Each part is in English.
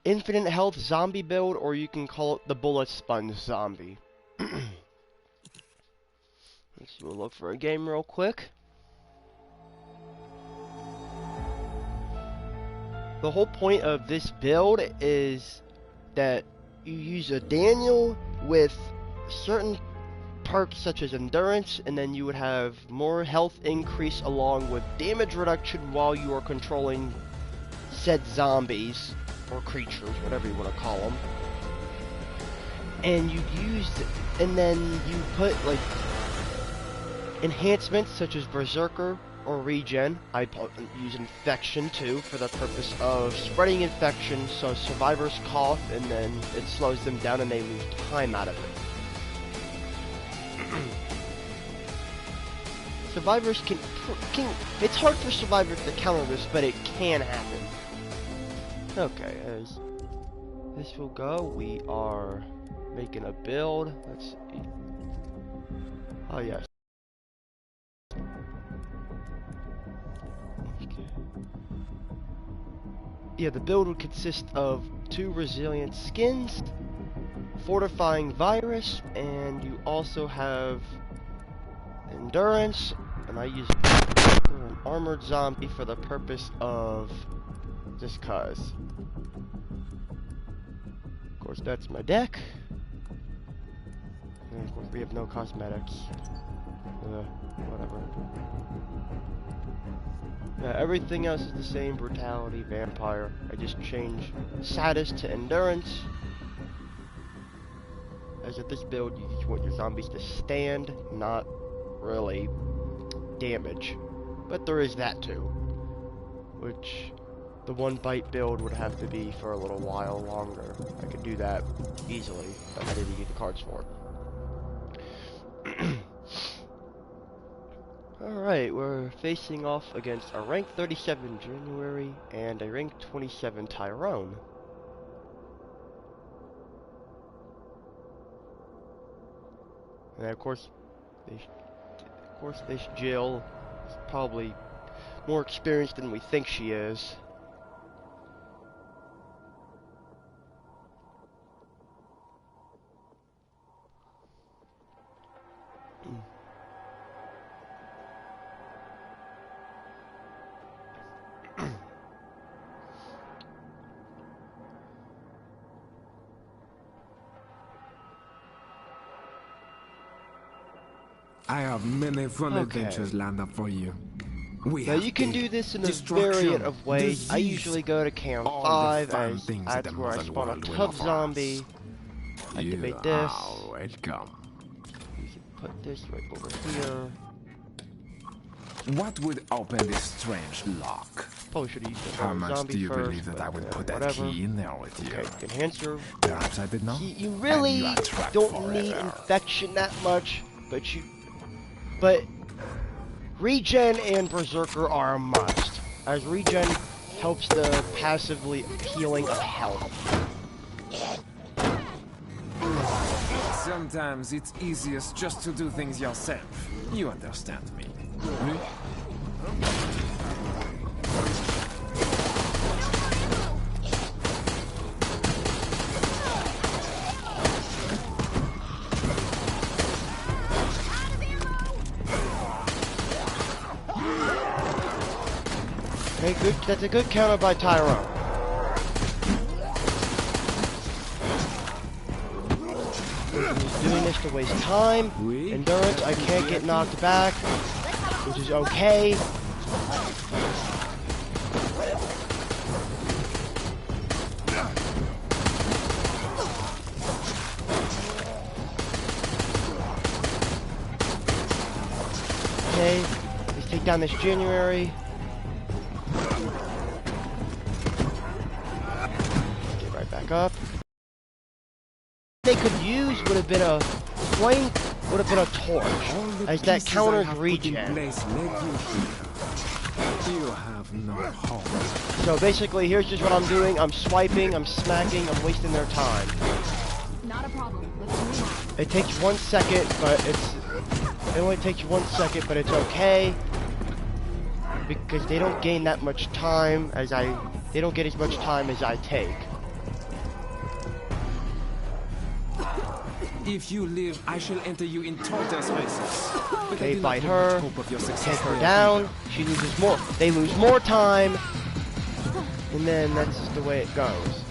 infinite health zombie build, or you can call it the bullet sponge zombie. We'll look for a game real quick. The whole point of this build is that you use a Daniel with certain perks such as endurance, and then you would have more health increase along with damage reduction while you are controlling said zombies or creatures, whatever you want to call them. And and then you put like enhancements such as berserker or regen. I use infection too for the purpose of spreading infection, so survivors cough and then it slows them down and they lose time out of it. Survivors can it's hard for survivors to counter this, but it can happen. Okay, as this will go, we are making a build. Let's see. Oh yes. Okay. Yeah, the build would consist of 2 resilient skins, fortifying virus, and you also have endurance, and I use an armored zombie for the purpose of just cause. Of course, that's my deck. And of course, we have no cosmetics. Whatever. Everything else is the same. Brutality, vampire. I just change status to endurance. As with this build, you just want your zombies to stand, not really damage. But there is that too. Which the 1 bite build would have to be for a little while longer. I could do that easily, but I didn't get the cards for it. Alright, we're facing off against a rank 37 January and a rank 27 Tyrone. And of course, this Jill is probably more experienced than we think she is. I have many fun adventures lined up for you. Now you can do this in a variant of ways. I usually go to camp 5 as that's where I spawn a tub zombie. Activate this. Welcome. You can put this right over here. What would open this strange lock? Probably should have used the How much zombie do you first, believe that I would put that whatever. key in there with you? Okay, enhance your... Perhaps I did not. You really don't need infection that much, but regen and berserker are a must, as regen helps the passively healing of health. Sometimes it's easiest just to do things yourself. You understand me. Okay, good. That's a good counter by Tyrone. He's doing this to waste time. Endurance, I can't get knocked back, which is okay. Okay, let's take down this January. Get right back up. They could use would have been a flame, would have been a torch, as that counters regen. You have no hope. So basically, here's just what I'm doing. I'm swiping, I'm smacking, I'm wasting their time. Not a problem. Let's move on. It takes 1 second, but it only takes 1 second, but it's okay. Because they don't gain that much time as they don't get as much time as I take. If you live, I shall enter you in tortoise races. But They I do fight not have her, much hope of your take success her there down, either. she loses more, they lose more time, and then that's just the way it goes.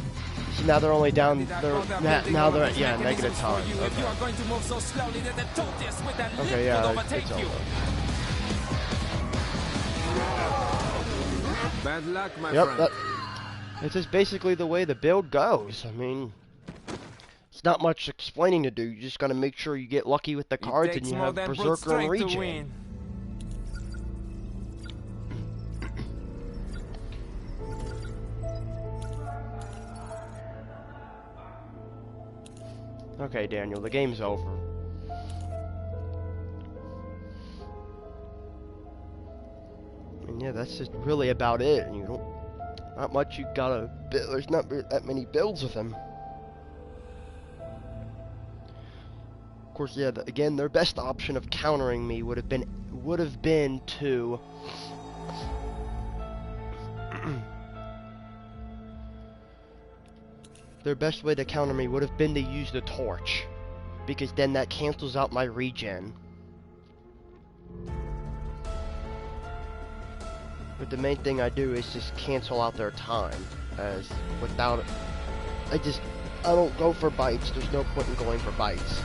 So now they're only down, now they're at, yeah, negative time. If you are going to move so slowly that the tortoise with that Okay, lift yeah, could overtake it's you. over. Bad luck, my Yep, friend. it's just basically the way the build goes. I mean, it's not much explaining to do. You just gotta make sure you get lucky with the cards and you have Berserker and Regen. Okay, Daniel, the game's over. And yeah, that's just really about it. You don't, not much you gotta build. There's not that many builds with him. Of course, yeah. Again, their best option of countering me would have been to their best way to counter me would have been to use the torch, because then that cancels out my regen. But the main thing I do is just cancel out their time, as without I don't go for bites. There's no point in going for bites.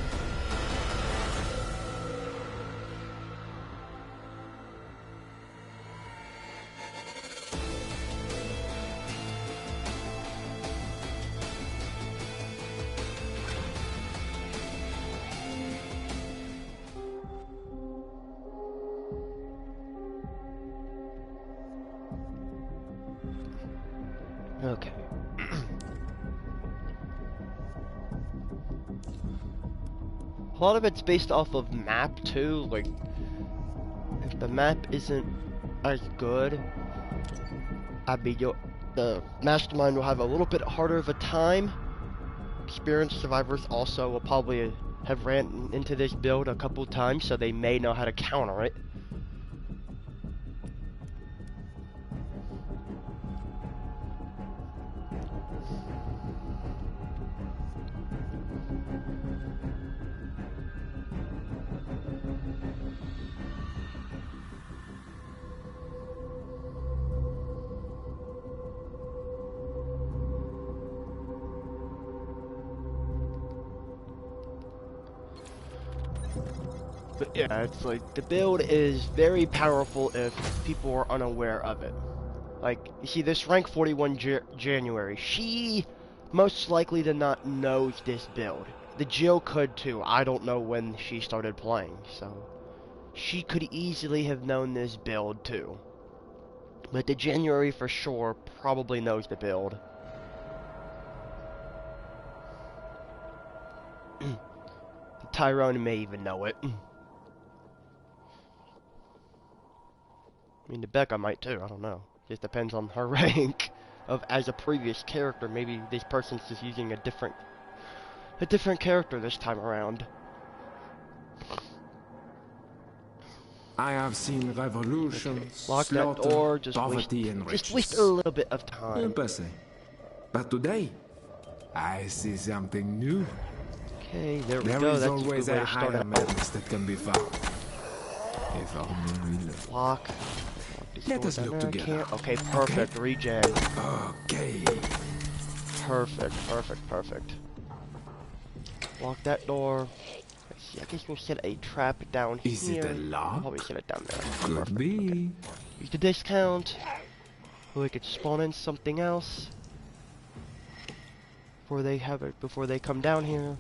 Okay. A lot of it's based off of map too. Like, if the map isn't as good, I mean, the mastermind will have a little bit harder of a time. Experienced survivors also will probably have ran into this build a couple times, so they may know how to counter it. But yeah, it's like, the build is very powerful if people are unaware of it. Like, you see this rank 41 January, she most likely did not know this build. The Jill could too, I don't know when she started playing, so she could easily have known this build too. But the January for sure probably knows the build. Tyrone may even know it. I mean, the Becca might too, I don't know. Just depends on her rank of as a previous character. Maybe this person's just using a different character this time around. I have seen revolutions, Lock that slaughter, door, just poverty, and riches. just waste a little bit of time. But today, I see something new. Okay, there we There go. is That's always a good way a to start higher out. madness that can be found. If only we look. Lock. Let us look together. Okay, perfect. Regen. Okay. Perfect. Lock that door. Let's see, I guess we'll set a trap down here. Is it a lock? I'll probably set it down there. Could Perfect. be. Okay. Use the discount. We could spawn in something else before they come down here.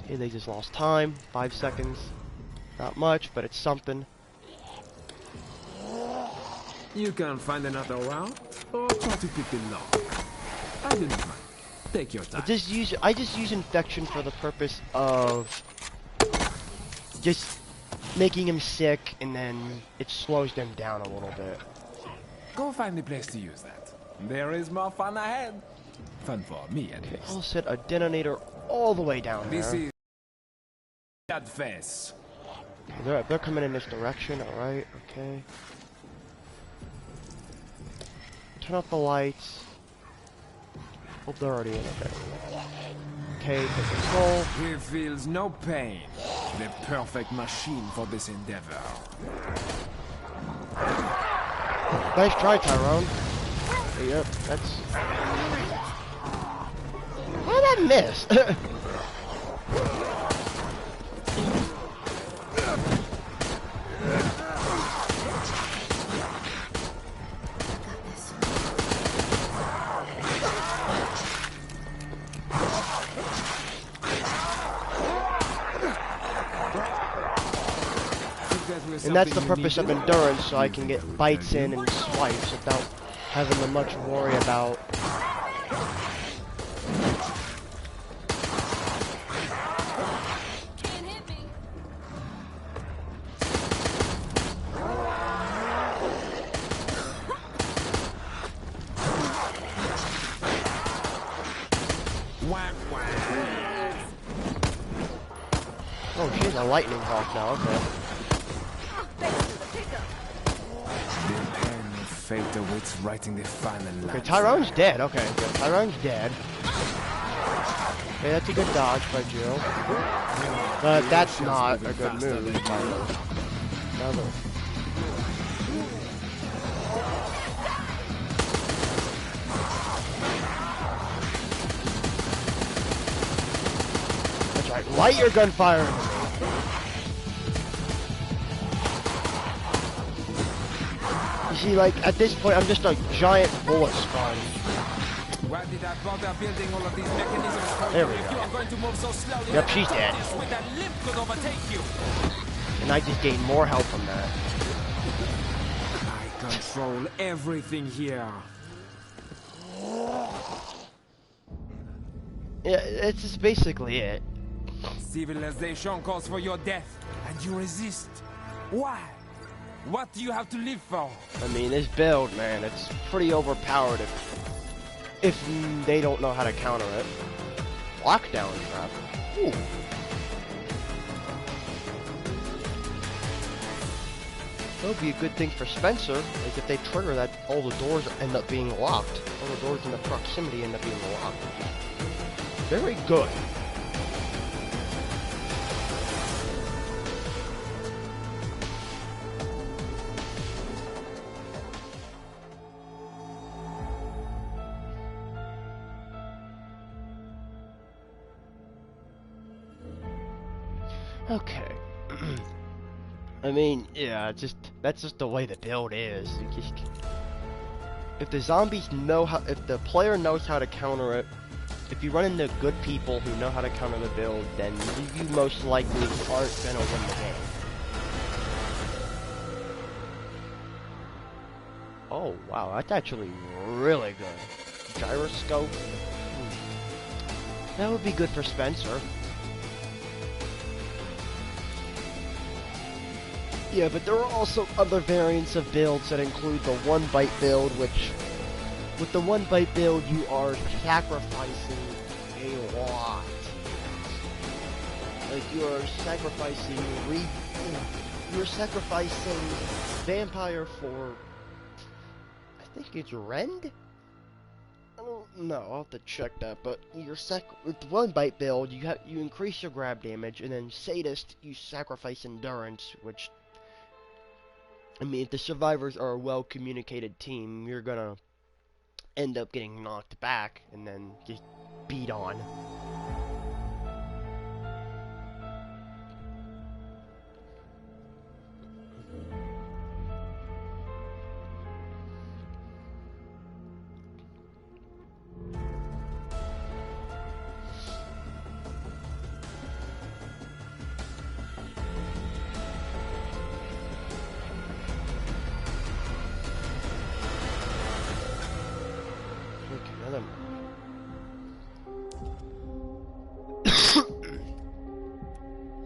Okay, they just lost time. 5 seconds. Not much, but it's something. You can find another route, or try to pick the lock. I do not mind. Take your time. I just use infection for the purpose of just making him sick, and then it slows them down a little bit. Go find a place to use that. There is more fun ahead. Fun for me, at least. I'll set a detonator all the way down there. This is that face. They're coming in this direction, alright, okay. Turn off the lights. Hope they're already in, okay. Okay, take control. He feels no pain. The perfect machine for this endeavor. Nice try, Tyrone. Yep, that's... How did I miss? And that's the purpose of endurance, so I can get bites in and swipes without having to much worry about. Can't hit me. Oh, she's a lightning hawk now, okay. Fate awaits writing the final line. Okay, Tyrone's dead. Okay, good. Tyrone's dead. Okay, that's a good dodge by Jill. But that's not a good move by Tyron. Never. That's right. Light your gunfire. See, like, at this point, I'm just a giant bullet sponge. Why did I bother building all of these mechanisms for There we you? go. If you are going to move so slowly, Yep, she's dead. this with a limp could overtake you. And I just gained more health from that. I control everything here. Yeah, it's just basically it. Civilization calls for your death, and you resist. Why? What do you have to live for? I mean, this build, man, it's pretty overpowered if they don't know how to counter it. Lockdown trap. Ooh. That would be a good thing for Spencer, is if they trigger that, all the doors end up being locked. All the doors in the proximity end up being locked. Very good. Okay. I mean, yeah, that's just the way the build is. If the zombies know how, if the player knows how to counter it, if you run into good people who know how to counter the build, then you most likely aren't gonna win the game. Oh wow, that's actually really good. Gyroscope. That would be good for Spencer. Yeah, but there are also other variants of builds that include the one bite build, which, with the one bite build, you are sacrificing a lot. Like, you're sacrificing vampire for, I think it's rend? I don't know, I'll have to check that, but with the one bite build, you increase your grab damage, and then sadist, you sacrifice endurance, which, I mean, if the survivors are a well-communicated team, you're gonna end up getting knocked back and then just beat on.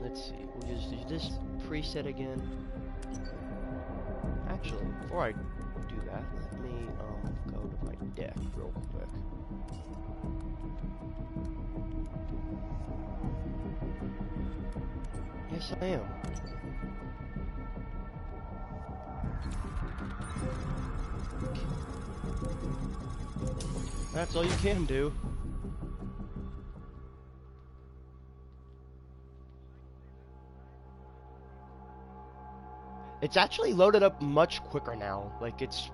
Let's see, we'll just do this preset again. Actually, before I do that, let me go to my deck real quick. Yes, I am. That's all you can do. It's actually loaded up much quicker now. Like, it's...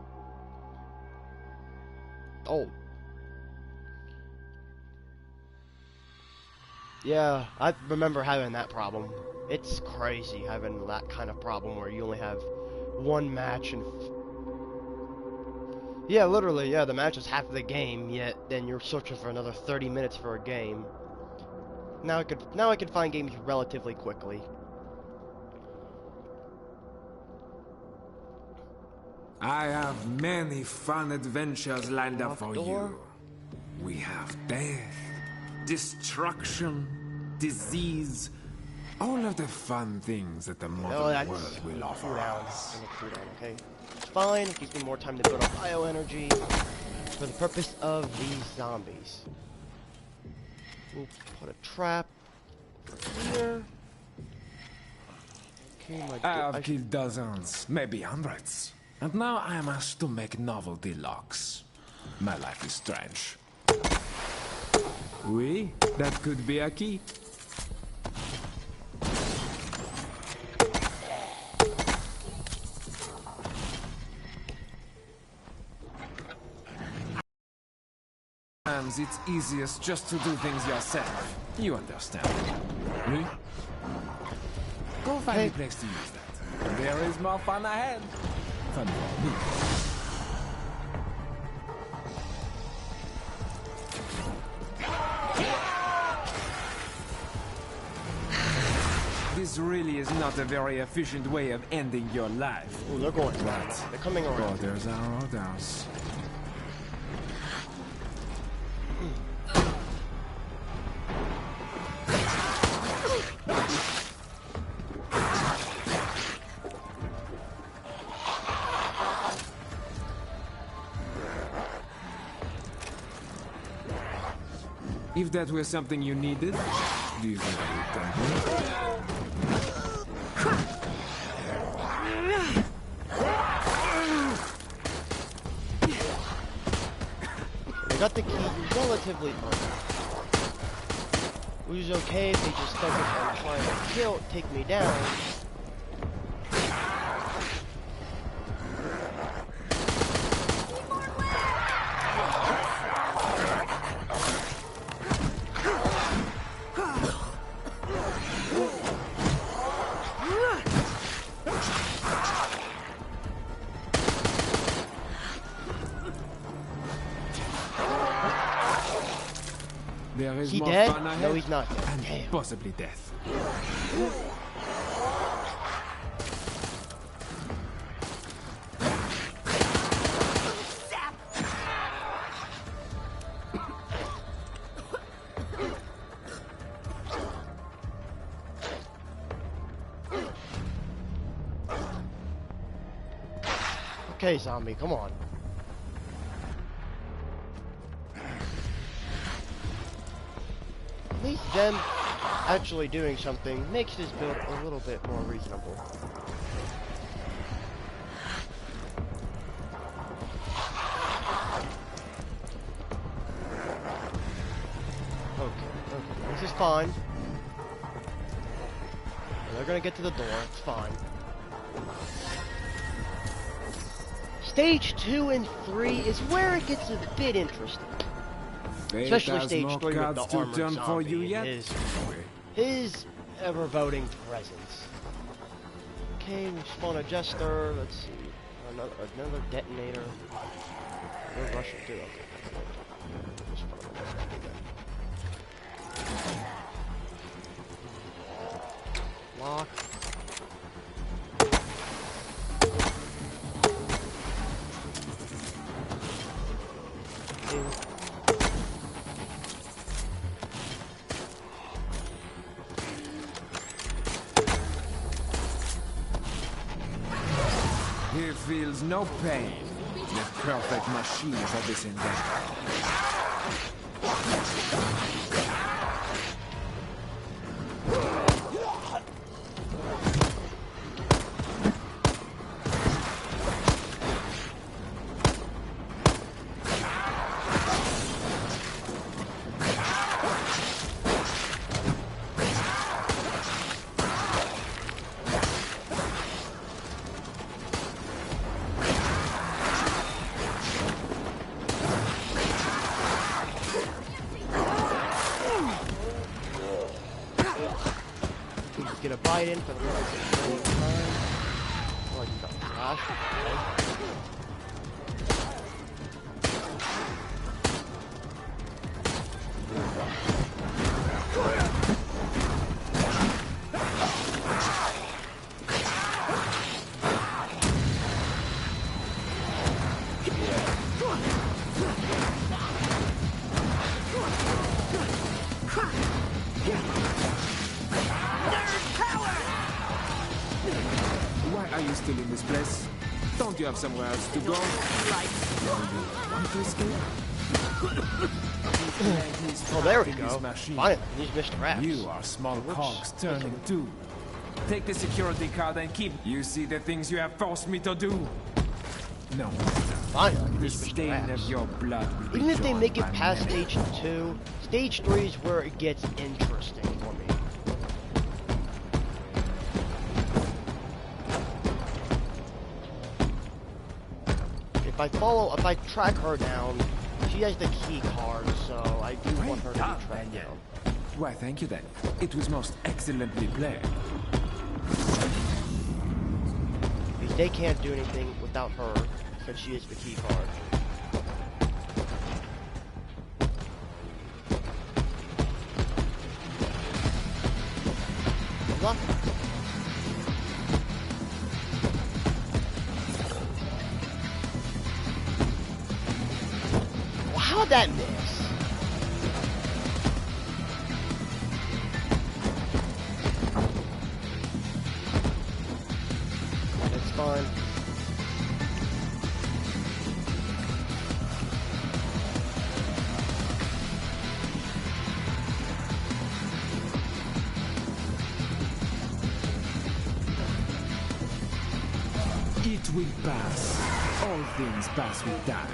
Oh. Yeah, I remember having that problem. It's crazy having that kind of problem where you only have one match and... Yeah, literally, yeah, the match is half of the game, yet then you're searching for another 30 minutes for a game. Now I could find games relatively quickly. I have many fun adventures lined up for you. We have death, destruction, disease, all of the fun things that the modern world will offer us. Okay, it's fine. It gives me more time to build up bioenergy for the purpose of these zombies. We'll put a trap here. Okay, I have killed dozens, maybe hundreds. And now I am asked to make novelty locks. My life is strange. Oui, that could be a key. Sometimes it's easiest just to do things yourself. You understand. Oui? Go find a place to use that. There is more fun ahead. Fun for me. This really is not a very efficient way of ending your life. Ooh, they're going around. They're coming around. Orders are orders. If that were something you needed, do you think I would tell They got the key relatively early. Which is okay if they just focus on trying to take me down. There is He more dead? fun ahead, No, he's not dead. and Damn. possibly death. Okay, zombie, come on. At least them actually doing something makes this build a little bit more reasonable. Okay, this is fine. They're gonna get to the door, it's fine. Stage 2 and 3 is where it gets a bit interesting. Especially stage 3 with the armored zombie and his ever-voting presence. Okay, we spawn a jester. Let's see, another detonator. We're rushing too. Okay. Lock. He feels no pain. The perfect machine for this invention. get a bite in for the longest time. Oh, you got flash. Okay. Why are you still in this place? Don't you have somewhere else to go? Want to escape? Oh, there we go. Finally, he's Mr. Raps. You are small cogs turning too. Take the security card and keep. You see the things you have forced me to do. No. Finally, The he's Mr. stain Raps. of your blood will be Even if they drawn make it by past many. stage 2, stage 3 is where it gets interesting for me. If I track her down, she has the key card, so I do want her to be tracked down. Why, thank you then. It was most excellently played. Because they can't do anything without her, since she is the key card. Look. Well, how'd that miss? That's fine. It will pass. All things pass with time.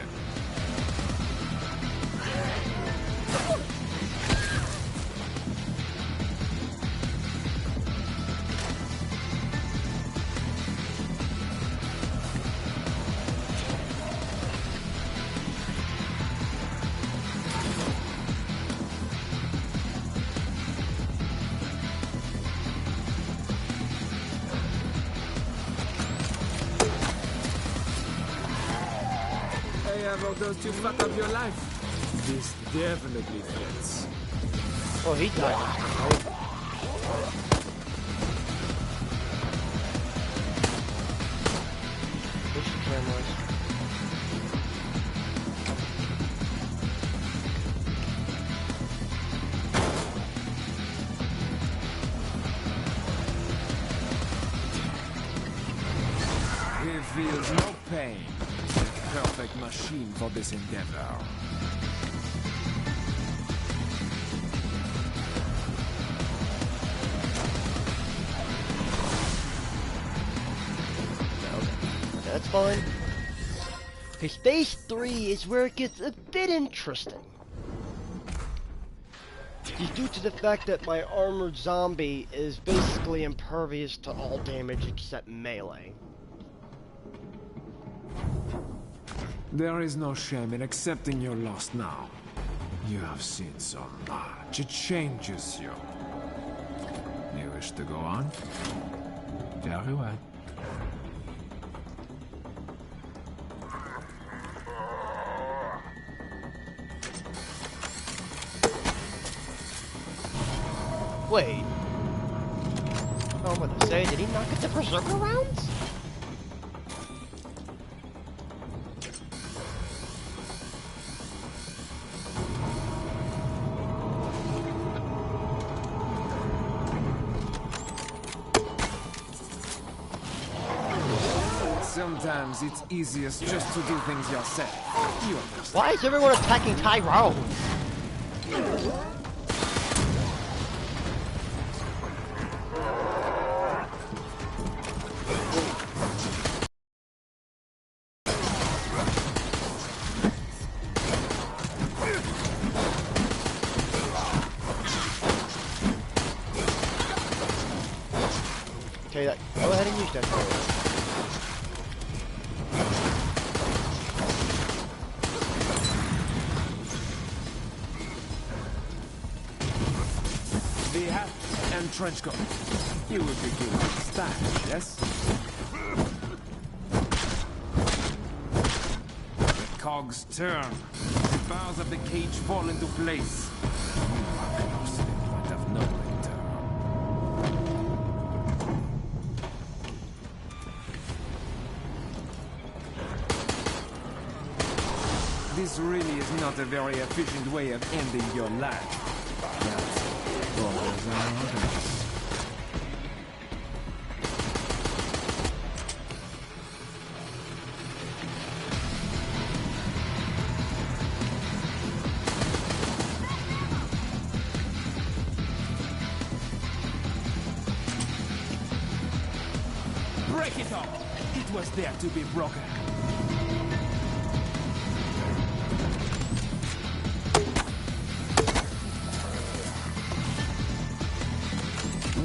About those two fuck up your life. This definitely fits. Oh, he died. Push the cameras. He feels no pain. Perfect machine for this endeavor. That's fine. Okay, stage 3 is where it gets a bit interesting. It's due to the fact that my armored zombie is basically impervious to all damage except melee. There is no shame in accepting your loss now. You have seen so much. It changes you. You wish to go on? Very well. Wait. Oh, I'm gonna say, did he not get the Berserker rounds? Sometimes it's easiest just to do things yourself. You understand? Why is everyone attacking Tyrone? Okay, go ahead and use that. and trench coat. You will be good with style, yes? The cogs turn. The bars of the cage fall into place. You are close to the point of no return. This really is not a very efficient way of ending your life. But orders are orders. Break it off! It was there to be broken.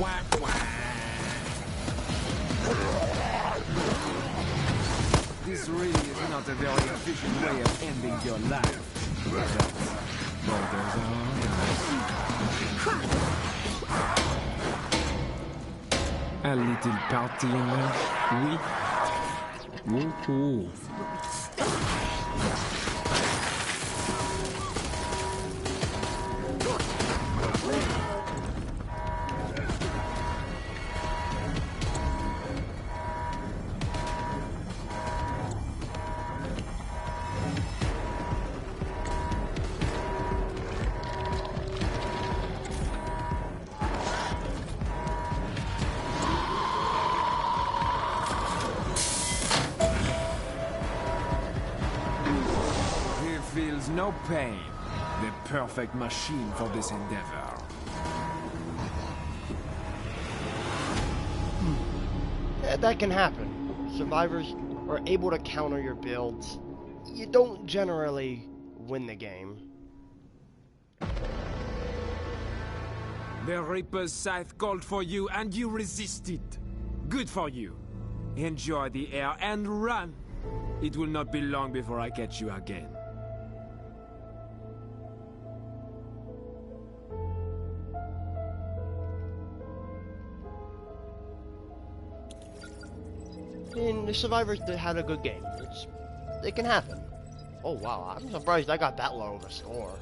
Whack, whack. This really is not a very efficient way of ending your life. But orders are orders. A little party in there? Oui. Woohoo. Feels no pain. The perfect machine for this endeavor. Yeah, that can happen. Survivors are able to counter your builds. You don't generally win the game. The Reaper's scythe called for you and you resisted. Good for you. Enjoy the air and run. It will not be long before I catch you again. And the survivors had a good game. It can happen. Oh wow, I'm surprised I got that low of a score.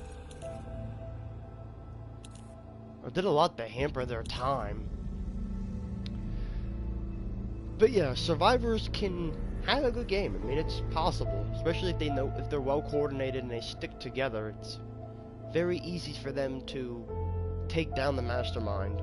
I did a lot to hamper their time. But yeah, survivors can have a good game. I mean, it's possible, especially if if they're well coordinated and they stick together. It's very easy for them to take down the mastermind.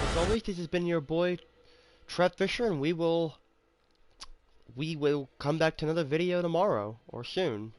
As always, this has been your boy Trev Fisher, and we will come back to another video tomorrow or soon.